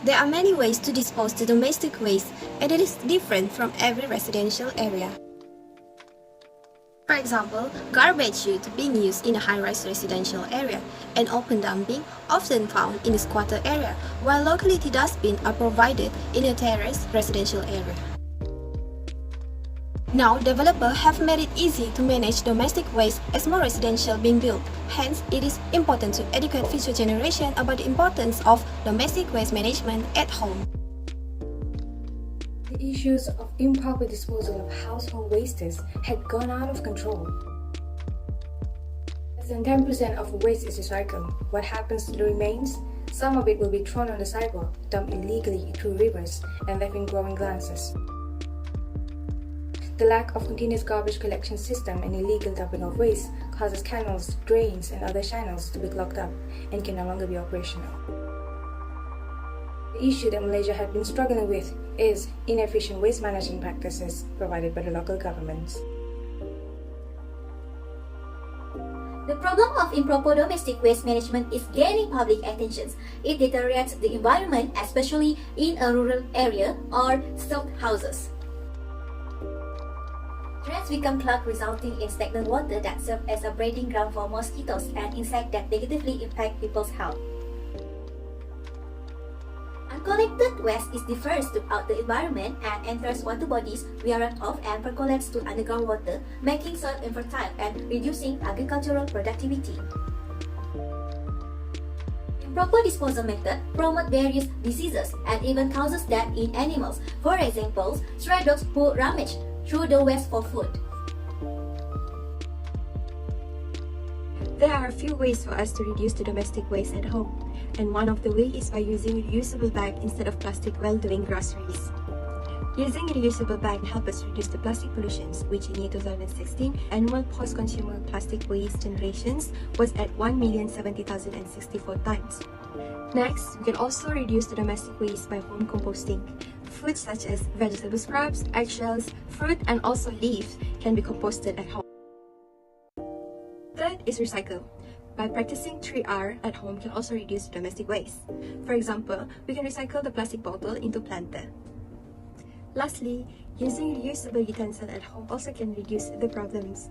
There are many ways to dispose the domestic waste, and it is different from every residential area. For example, garbage chute being used in a high-rise residential area, and open dumping often found in the squatter area, while locality dustbins are provided in a terrace residential area. Now, developers have made it easy to manage domestic waste as more residential being built. Hence, it is important to educate future generation about the importance of domestic waste management at home. The issues of improper disposal of household wastes had gone out of control. Less than 10% of waste is recycled. What happens to the remains? Some of it will be thrown on the sidewalk, dumped illegally through rivers, and left in growing glasses. The lack of continuous garbage collection system and illegal dumping of waste causes canals, drains, and other channels to be clogged up and can no longer be operational. The issue that Malaysia has been struggling with is inefficient waste management practices provided by the local governments. The problem of improper domestic waste management is gaining public attention. It deteriorates the environment, especially in a rural area or slum houses. Drains become clogged, resulting in stagnant water that serves as a breeding ground for mosquitoes and insects that negatively impact people's health. Uncollected waste is diffused throughout the environment and enters water bodies via runoff and percolates to underground water, making soil infertile and reducing agricultural productivity. Improper disposal methods promote various diseases and even causes death in animals. For example, stray dogs who rummage through the waste for food. There are a few ways for us to reduce the domestic waste at home, and one of the ways is by using reusable bag instead of plastic while doing groceries. Using a reusable bag helps us reduce the plastic pollutions, which in year 2016, annual post-consumer plastic waste generations was at 1,070,064 tons. Next, we can also reduce the domestic waste by home composting. Foods such as vegetable scraps, eggshells, fruit, and also leaves can be composted at home. Third is recycle. By practicing 3R at home can also reduce domestic waste. For example, we can recycle the plastic bottle into planter. Lastly, using reusable utensils at home also can reduce the problems.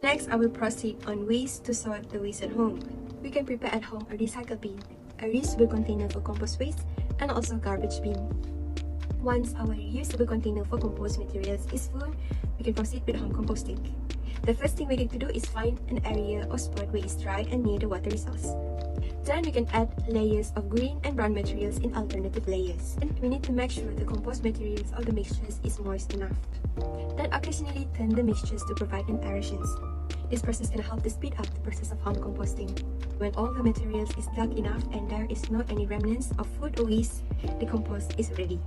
Next, I will proceed on ways to sort the waste at home. We can prepare at home a recycle bin, a reusable container for compost waste, and also garbage bin. Once our reusable container for compost materials is full, we can proceed with home composting. The first thing we need to do is find an area or spot where it's dry and near the water source. Then we can add layers of green and brown materials in alternative layers. And we need to make sure the compost materials of the mixtures is moist enough. Then occasionally turn the mixtures to provide an aerations. This process can help to speed up the process of home composting. When all the materials is dark enough and there is not any remnants of food or waste, the compost is ready.